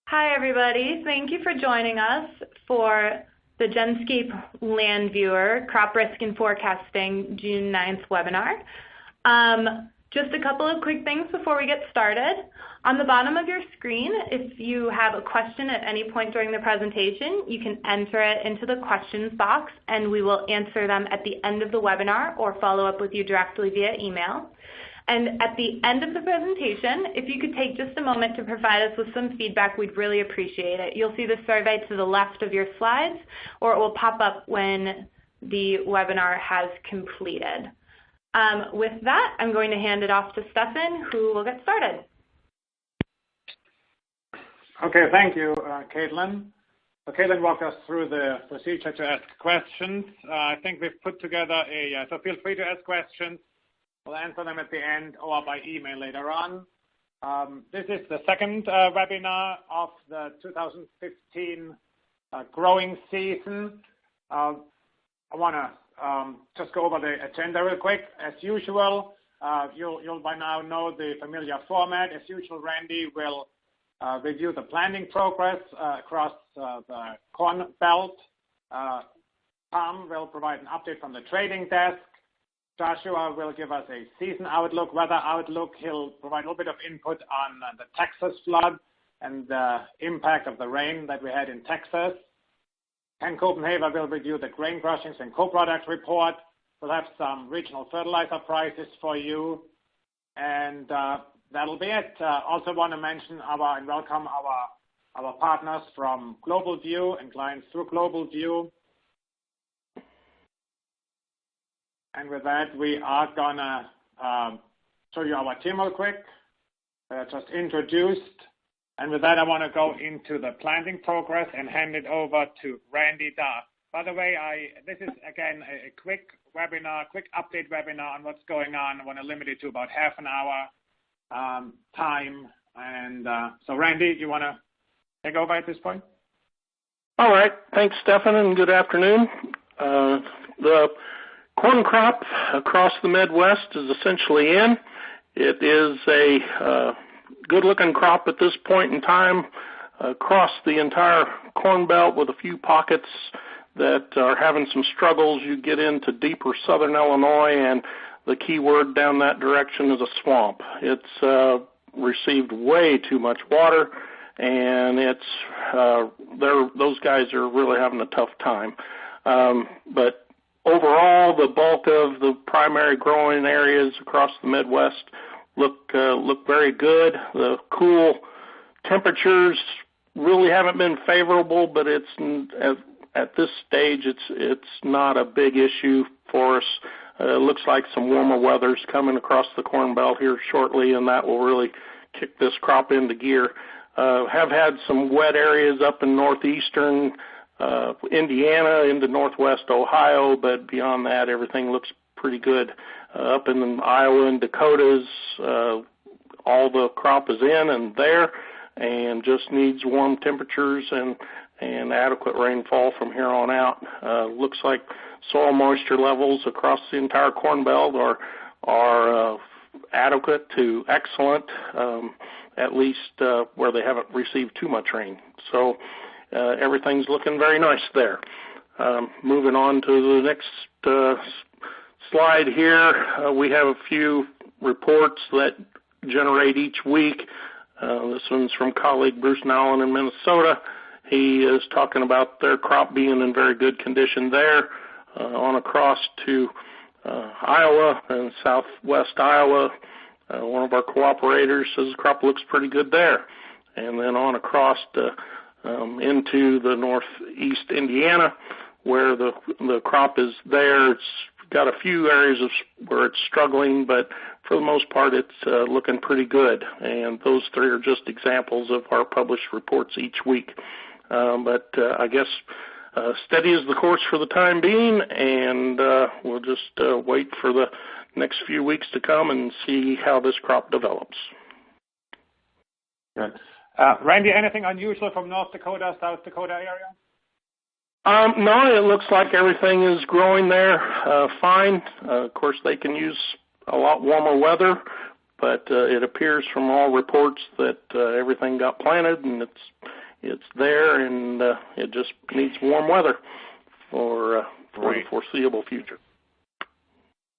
Hi, everybody. Thank you for joining us for the Genscape Landviewer Crop Risk and Forecasting June 9th webinar. Just a couple of quick things before we get started. On the bottom of your screen, if you have a question at any point during the presentation, you can enter it into the questions box and we will answer them at the end of the webinar or follow up with you directly via email. And at the end of the presentation, if you could take just a moment to provide us with some feedback, we'd really appreciate it. You'll see the survey to the left of your slides, or it will pop up when the webinar has completed. With that, I'm going to hand it off to Stefan, who will get started. Okay, thank you, Caitlin. So Caitlin walked us through the procedure to ask questions. I think we've put together so feel free to ask questions. We'll answer them at the end or by email later on. This is the second webinar of the 2015 growing season. I want to just go over the agenda real quick. As usual, you'll by now know the familiar format. As usual, Randy will review the planting progress across the corn belt. Tom will provide an update from the trading desk. Joshua will give us a season outlook, weather outlook. He'll provide a little bit of input on the Texas flood and the impact of the rain that we had in Texas. Ken Copenhaver will review the grain crushings and co-product report. We'll have some regional fertilizer prices for you. And that'll be it. Also want to mention and welcome our partners from Global View and clients through Global View. And with that, we are going to show you our team real quick, just introduced. And with that, I want to go into the planting progress and hand it over to Randy Duff. By the way, this is, again, a quick webinar, quick update webinar on what's going on. I want to limit it to about half an hour time. And so, Randy, do you want to take over at this point? All right. Thanks, Stefan, and good afternoon. The corn crop across the Midwest is essentially in. It is a good-looking crop at this point in time across the entire corn belt with a few pockets that are having some struggles. You get into deeper southern Illinois, and the key word down that direction is a swamp. It's received way too much water, and those guys are really having a tough time. But overall, the bulk of the primary growing areas across the Midwest look very good. The cool temperatures really haven't been favorable, but it's at this stage it's not a big issue for us. It looks like some warmer weather's coming across the corn belt here shortly, and that will really kick this crop into gear. Have had some wet areas up in northeastern Indiana into northwest Ohio, but beyond that, everything looks pretty good. Up in Iowa and Dakotas, all the crop is in and there, and just needs warm temperatures and adequate rainfall from here on out. Looks like soil moisture levels across the entire corn belt are adequate to excellent, at least where they haven't received too much rain. So everything's looking very nice there. Moving on to the next slide here, we have a few reports that generate each week. This one's from colleague Bruce Nowlin in Minnesota. He is talking about their crop being in very good condition there. On across to Iowa and southwest Iowa, one of our cooperators says the crop looks pretty good there. And then on across to into the northeast Indiana, where the crop is there. It's got a few areas where it's struggling, but for the most part, it's looking pretty good. And those three are just examples of our published reports each week. But I guess steady is the course for the time being, and we'll just wait for the next few weeks to come and see how this crop develops. Good. Randy, anything unusual from North Dakota, South Dakota area? No, it looks like everything is growing there fine. Of course, they can use a lot warmer weather, but it appears from all reports that everything got planted and it's there, and it just needs warm weather for the foreseeable future.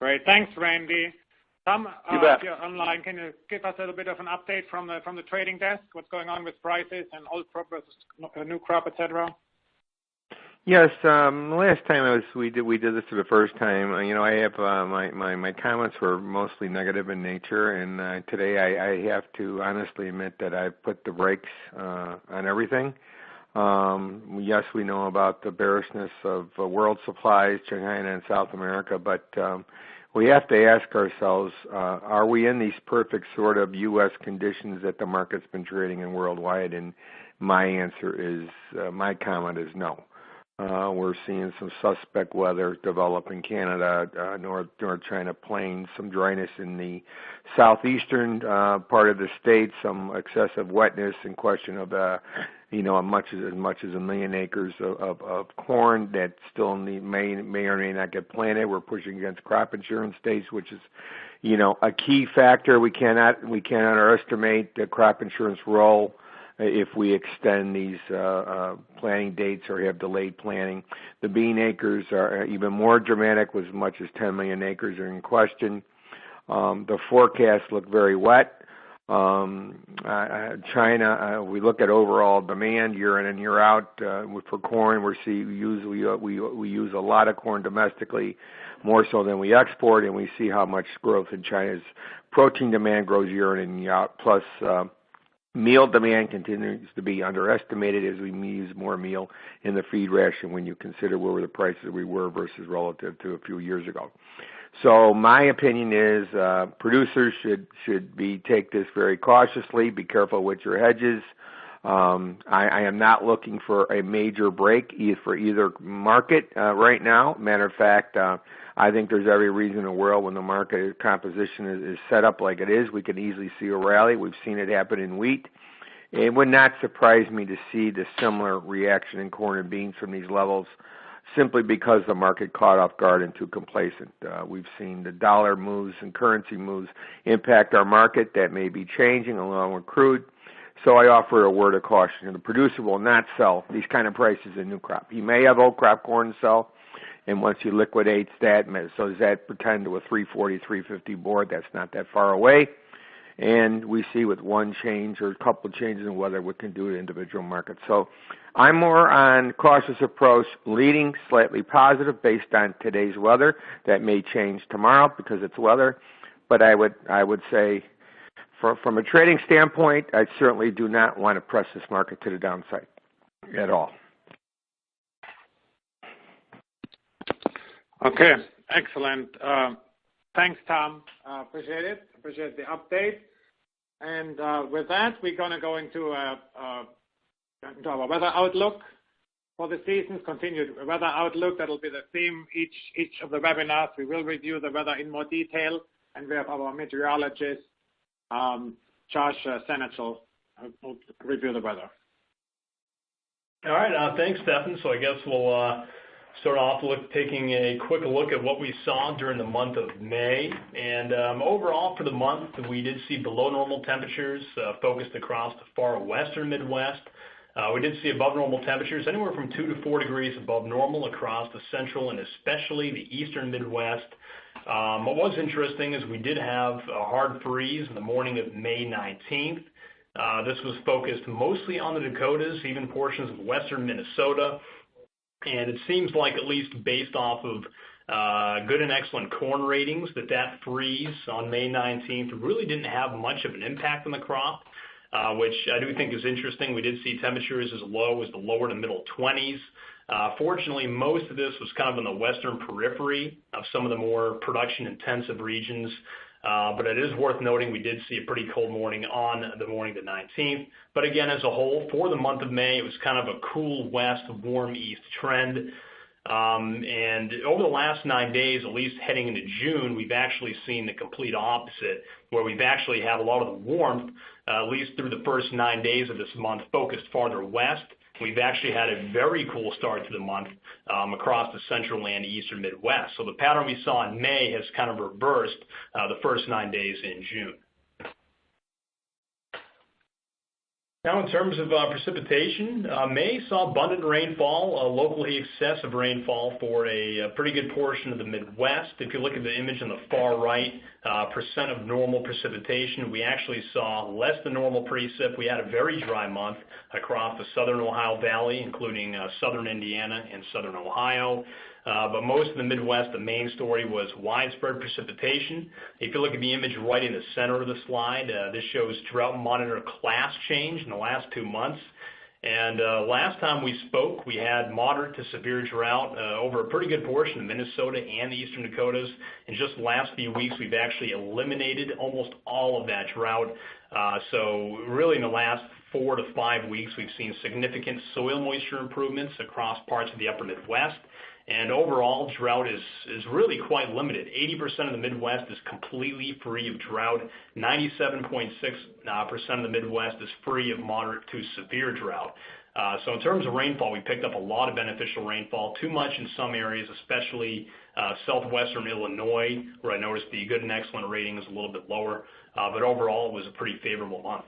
Great. Thanks, Randy. Tom, you bet. If you're online, can you give us a little bit of an update from the trading desk? What's going on with prices and old crop versus new crop, et cetera? Yes, last time we did this for the first time. I have my comments were mostly negative in nature, and today I have to honestly admit that I've put the brakes on everything. Yes, we know about the bearishness of world supplies, China and South America, but we have to ask ourselves, are we in these perfect sort of U.S. conditions that the market's been trading in worldwide? And my answer is, my comment is no. We're seeing some suspect weather develop in Canada, North China Plains, some dryness in the southeastern part of the state, some excessive wetness and question of as much as 1 million acres of corn that still may or may not get planted. We're pushing against crop insurance states, which is a key factor. We cannot underestimate the crop insurance role if we extend these planting dates or have delayed planting. The bean acres are even more dramatic, with as much as 10 million acres are in question. The forecasts look very wet. China, we look at overall demand year in and year out for corn. We use a lot of corn domestically, more so than we export, and we see how much growth in China's protein demand grows year in and year out. Plus, meal demand continues to be underestimated as we use more meal in the feed ration when you consider where the prices we were versus relative to a few years ago. So my opinion is producers should take this very cautiously. Be careful with your hedges. I am not looking for a major break for either market right now. Matter of fact, I think there's every reason in the world when the market composition is set up like it is, we can easily see a rally. We've seen it happen in wheat. It would not surprise me to see the similar reaction in corn and beans from these levels, simply because the market caught off guard and too complacent. We've seen the dollar moves and currency moves impact our market. That may be changing along with crude. So I offer a word of caution. The producer will not sell these kind of prices in new crop. He may have old crop corn to sell, and once he liquidates that, so does that pretend to a 340, 350 board? That's not that far away. And we see with one change or a couple of changes in weather what can do to individual markets. So I'm more on cautious approach, leading slightly positive based on today's weather. That may change tomorrow because it's weather. But I would say from a trading standpoint, I certainly do not want to press this market to the downside at all. Okay, excellent. Thanks, Tom. Appreciate it. Appreciate the update. And with that, we're going to go into our weather outlook for the season. Continued weather outlook. That'll be the theme each of the webinars. We will review the weather in more detail, and we have our meteorologist, Josh Senechel, will review the weather. All right. Thanks, Stefan. So I guess we'll start off taking a quick look at what we saw during the month of May. And overall for the month, we did see below normal temperatures focused across the far western Midwest. We did see above normal temperatures anywhere from 2 to 4 degrees above normal across the central and especially the eastern Midwest. What was interesting is we did have a hard freeze in the morning of May 19th. This was focused mostly on the Dakotas, even portions of western Minnesota. And it seems like, at least based off of good and excellent corn ratings, that freeze on May 19th really didn't have much of an impact on the crop, which I do think is interesting. We did see temperatures as low as the lower to middle 20s. Fortunately, most of this was kind of in the western periphery of some of the more production-intensive regions. But it is worth noting we did see a pretty cold morning on the morning of the 19th. But again, as a whole, for the month of May, it was kind of a cool west, warm east trend. And over the last 9 days, at least heading into June, we've actually seen the complete opposite, where we've actually had a lot of the warmth, at least through the first 9 days of this month, focused farther west. We've actually had a very cool start to the month across the central and eastern Midwest. So the pattern we saw in May has kind of reversed the first 9 days in June. Now, in terms of precipitation, May saw abundant rainfall, locally excessive rainfall for a pretty good portion of the Midwest. If you look at the image on the far right, percent of normal precipitation, we actually saw less than normal precip. We had a very dry month across the southern Ohio Valley, including southern Indiana and southern Ohio. But most of the Midwest, the main story was widespread precipitation. If you look at the image right in the center of the slide, this shows drought monitor class change in the last 2 months. And last time we spoke, we had moderate to severe drought over a pretty good portion of Minnesota and the eastern Dakotas. In just the last few weeks, we've actually eliminated almost all of that drought. So really in the last 4 to 5 weeks, we've seen significant soil moisture improvements across parts of the upper Midwest. And overall, drought is really quite limited. 80% of the Midwest is completely free of drought. 97.6% of the Midwest is free of moderate to severe drought. So in terms of rainfall, we picked up a lot of beneficial rainfall, too much in some areas, especially southwestern Illinois, where I noticed the good and excellent rating is a little bit lower. But overall, it was a pretty favorable month.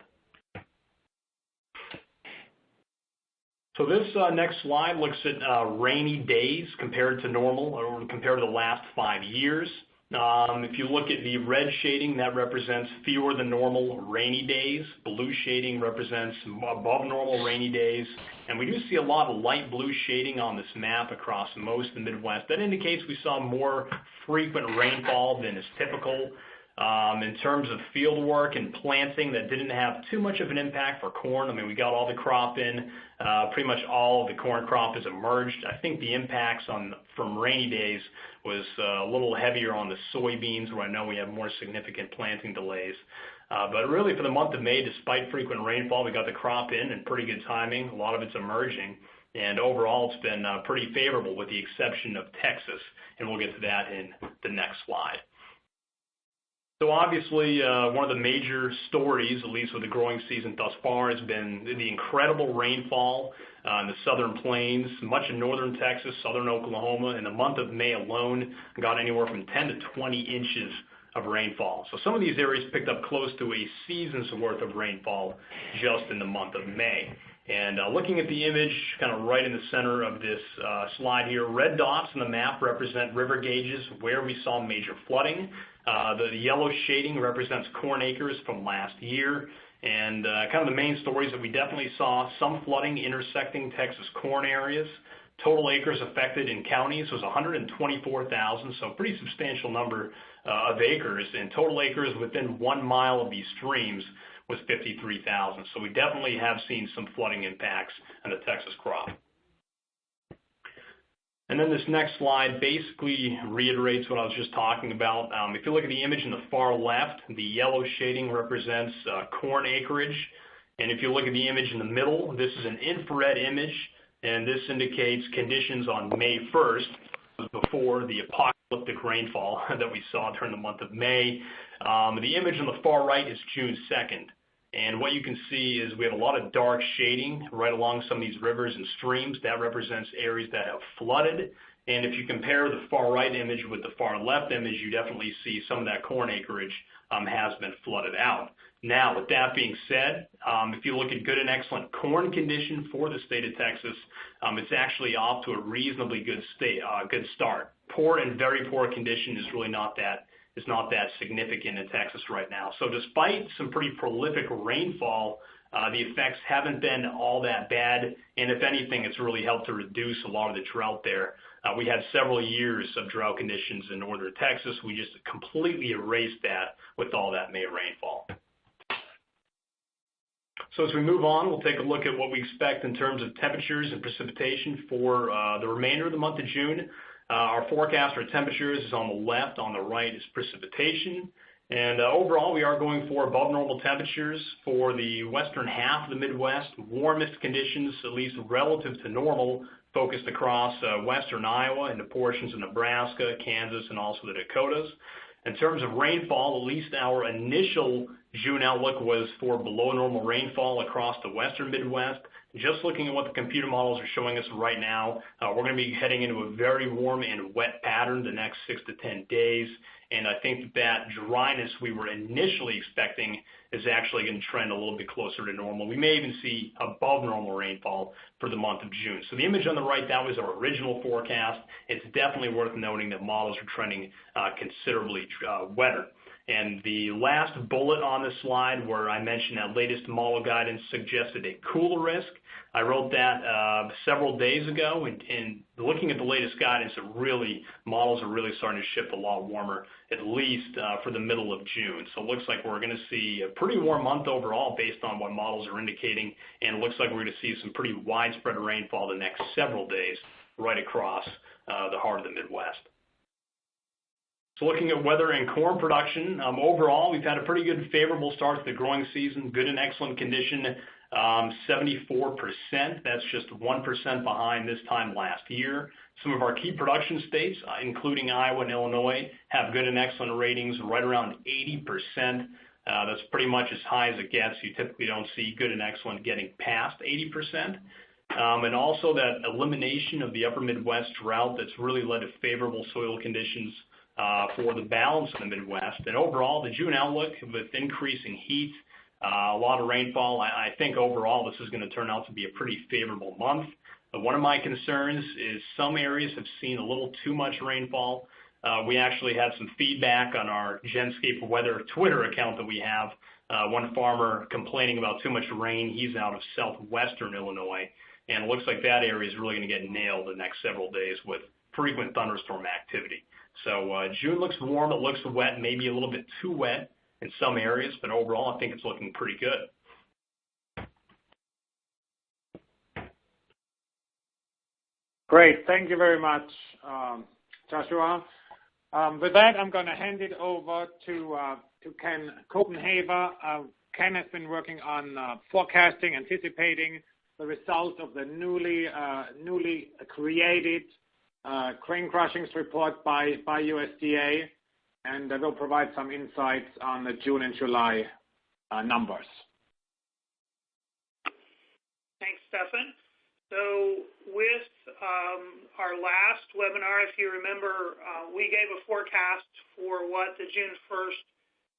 So this next slide looks at rainy days compared to normal, or compared to the last 5 years. If you look at the red shading, that represents fewer than normal rainy days. Blue shading represents above normal rainy days. And we do see a lot of light blue shading on this map across most of the Midwest. That indicates we saw more frequent rainfall than is typical. In terms of field work and planting, that didn't have too much of an impact for corn. I mean, we got all the crop in. Pretty much all of the corn crop is emerged. I think the impacts from rainy days was a little heavier on the soybeans, where I know we have more significant planting delays. But really for the month of May, despite frequent rainfall, we got the crop in and pretty good timing. A lot of it's emerging. And overall, it's been pretty favorable with the exception of Texas. And we'll get to that in the next slide. So obviously, one of the major stories, at least with the growing season thus far, has been the incredible rainfall in the southern plains, much of northern Texas, southern Oklahoma. In the month of May alone, got anywhere from 10 to 20 inches of rainfall. So some of these areas picked up close to a season's worth of rainfall just in the month of May. And looking at the image kind of right in the center of this slide here, red dots on the map represent river gauges where we saw major flooding. The yellow shading represents corn acres from last year. And kind of the main stories that we definitely saw some flooding intersecting Texas corn areas. Total acres affected in counties was 124,000, so a pretty substantial number of acres. And total acres within 1 mile of these streams was 53,000. So we definitely have seen some flooding impacts on the Texas crop. And then this next slide basically reiterates what I was just talking about. If you look at the image in the far left, the yellow shading represents corn acreage. And if you look at the image in the middle, this is an infrared image, and this indicates conditions on May 1st, before the apocalyptic rainfall that we saw during the month of May. The image on the far right is June 2nd. And what you can see is we have a lot of dark shading right along some of these rivers and streams. That represents areas that have flooded. And if you compare the far right image with the far left image, you definitely see some of that corn acreage has been flooded out. Now, with that being said, if you look at good and excellent corn condition for the state of Texas, it's actually off to a reasonably good start. Poor and very poor condition is really not that significant in Texas right now. So despite some pretty prolific rainfall, the effects haven't been all that bad, and if anything, it's really helped to reduce a lot of the drought there. We had several years of drought conditions in northern Texas. We just completely erased that with all that May rainfall. So as we move on, we'll take a look at what we expect in terms of temperatures and precipitation for the remainder of the month of June. Our forecast for temperatures is on the left, on the right is precipitation. And overall, we are going for above normal temperatures for the western half of the Midwest, warmest conditions, at least relative to normal, focused across western Iowa into portions of Nebraska, Kansas, and also the Dakotas. In terms of rainfall, at least our initial June outlook was for below normal rainfall across the western Midwest. Just looking at what the computer models are showing us right now, we're going to be heading into a very warm and wet pattern the next 6 to 10 days. And I think that dryness we were initially expecting is actually going to trend a little bit closer to normal. We may even see above normal rainfall for the month of June. So the image on the right, that was our original forecast. It's definitely worth noting that models are trending considerably wetter. And the last bullet on the slide where I mentioned that latest model guidance suggested a cooler risk, I wrote that several days ago, and looking at the latest guidance, models are really starting to shift a lot warmer, at least for the middle of June. So it looks like we're going to see a pretty warm month overall based on what models are indicating, and it looks like we're going to see some pretty widespread rainfall the next several days right across the heart of the Midwest. So looking at weather and corn production, overall, we've had a pretty good favorable start to the growing season, good and excellent condition, 74%. That's just 1% behind this time last year. Some of our key production states, including Iowa and Illinois, have good and excellent ratings right around 80%. That's pretty much as high as it gets. You typically don't see good and excellent getting past 80%. And also that elimination of the upper Midwest drought that's really led to favorable soil conditions for the balance of the Midwest. And overall, the June outlook with increasing heat, a lot of rainfall, I think overall this is going to turn out to be a pretty favorable month. But one of my concerns is some areas have seen a little too much rainfall. We actually had some feedback on our Genscape weather Twitter account that we have. One farmer complaining about too much rain. He's out of southwestern Illinois. And it looks like that area is really going to get nailed the next several days with frequent thunderstorm activity. So June looks warm, it looks wet, maybe a little bit too wet in some areas, but overall I think it's looking pretty good. Great, thank you very much, Joshua. With that, I'm going to hand it over to Ken Copenhaver. Ken has been working on forecasting, anticipating the results of the newly created grain crushings report by USDA, and will provide some insights on the June and July numbers. Thanks, Stefan. So with our last webinar, if you remember, we gave a forecast for what the June 1st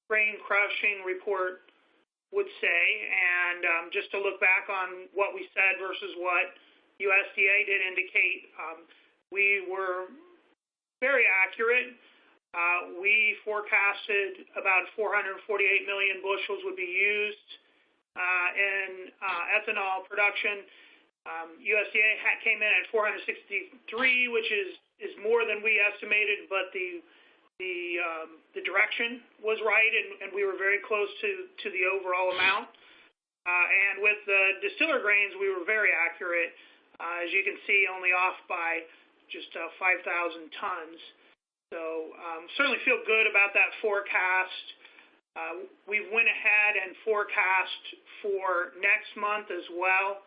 grain crushing report would say, and just to look back on what we said versus what USDA did indicate, we were very accurate. We forecasted about 448 million bushels would be used in ethanol production. USDA came in at 463, which is more than we estimated, but the direction was right, and we were very close to the overall amount. And with the distiller grains, we were very accurate. As you can see, only off by just 5,000 tons. So certainly feel good about that forecast. We went ahead and forecast for next month as well.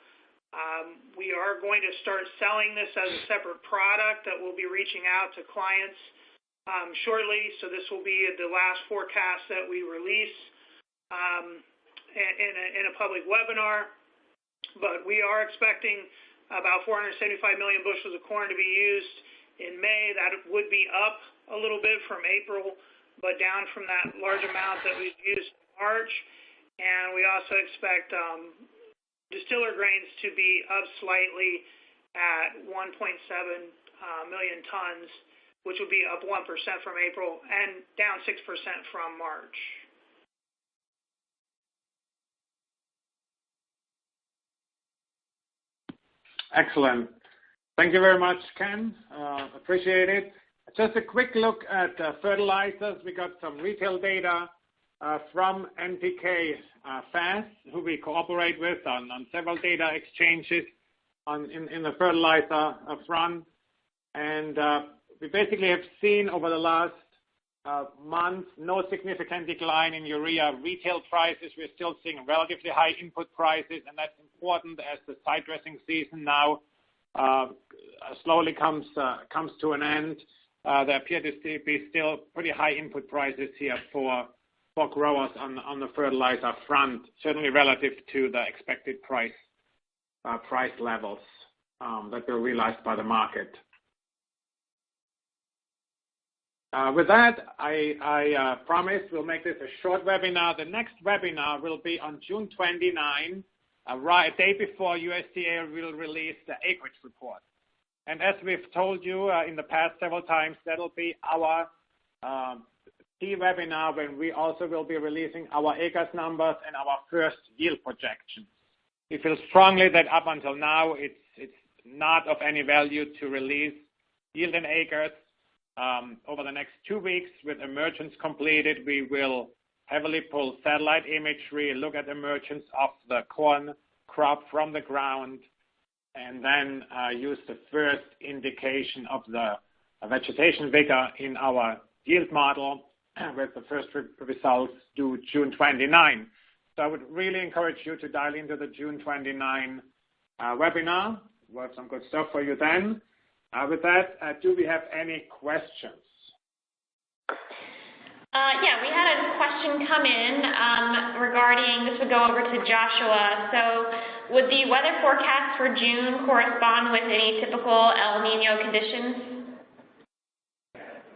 We are going to start selling this as a separate product that we'll be reaching out to clients shortly. So this will be the last forecast that we release in a public webinar. But we are expecting about 475 million bushels of corn to be used in May. That would be up a little bit from April, but down from that large amount that we used in March. And we also expect distiller grains to be up slightly at 1.7 million tons, which would be up 1% from April and down 6% from March. Excellent. Thank you very much, Ken. Appreciate it. Just a quick look at fertilizers. We got some retail data from NPK Fast, who we cooperate with on several data exchanges in the fertilizer front. And we basically have seen over the last month no significant decline in urea retail prices. We're still seeing relatively high input prices, and that's important as the side dressing season now slowly comes to an end. There appear to be still pretty high input prices here for for growers on the fertilizer front, certainly relative to the expected price levels that were realized by the market. With that, I promise we'll make this a short webinar. The next webinar will be on June 29, a day before USDA will release the acreage report. And as we've told you in the past several times, that'll be our key webinar when we also will be releasing our acres numbers and our first yield projections. We feel strongly that up until now it's not of any value to release yield and acres. Over the next 2 weeks, with emergence completed, we will heavily pull satellite imagery, look at emergence of the corn crop from the ground, and then use the first indication of the vegetation vigor in our yield model, with the first results due June 29. So I would really encourage you to dial into the June 29 webinar. We'll have some good stuff for you then. With that, do we have any questions? Yeah, we had a question come in regarding, this would go over to Joshua. So would the weather forecast for June correspond with any typical El Nino conditions?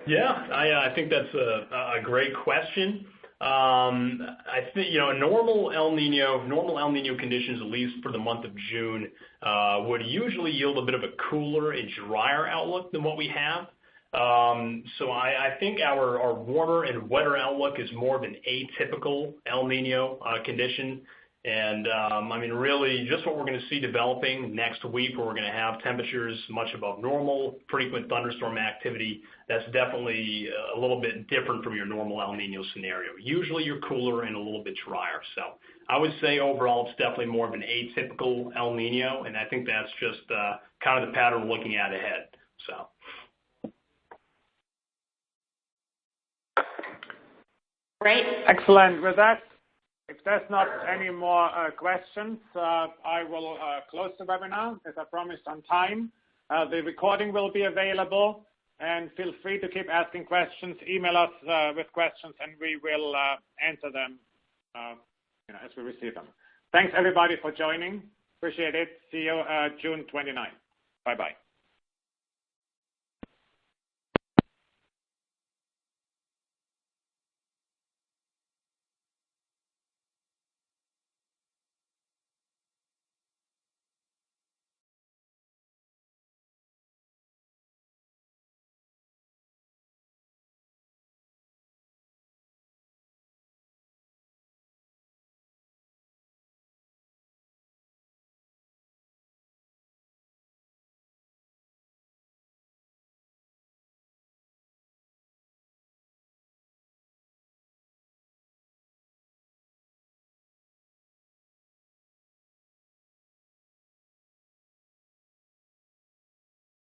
Yeah, I think that's a great question. I think, normal El Nino conditions, at least for the month of June, would usually yield a bit of a cooler and drier outlook than what we have. So I think our warmer and wetter outlook is more of an atypical El Nino condition. And really just what we're going to see developing next week, where we're going to have temperatures much above normal, frequent thunderstorm activity. That's definitely a little bit different from your normal El Nino scenario. Usually you're cooler and a little bit drier. So I would say overall it's definitely more of an atypical El Nino, and I think that's just kind of the pattern we're looking at ahead. So. Great. Excellent. With that, if there's not any more questions, I will close the webinar as I promised on time. The recording will be available, and feel free to keep asking questions. Email us with questions, and we will answer them as we receive them. Thanks, everybody, for joining. Appreciate it. See you June 29. Bye-bye.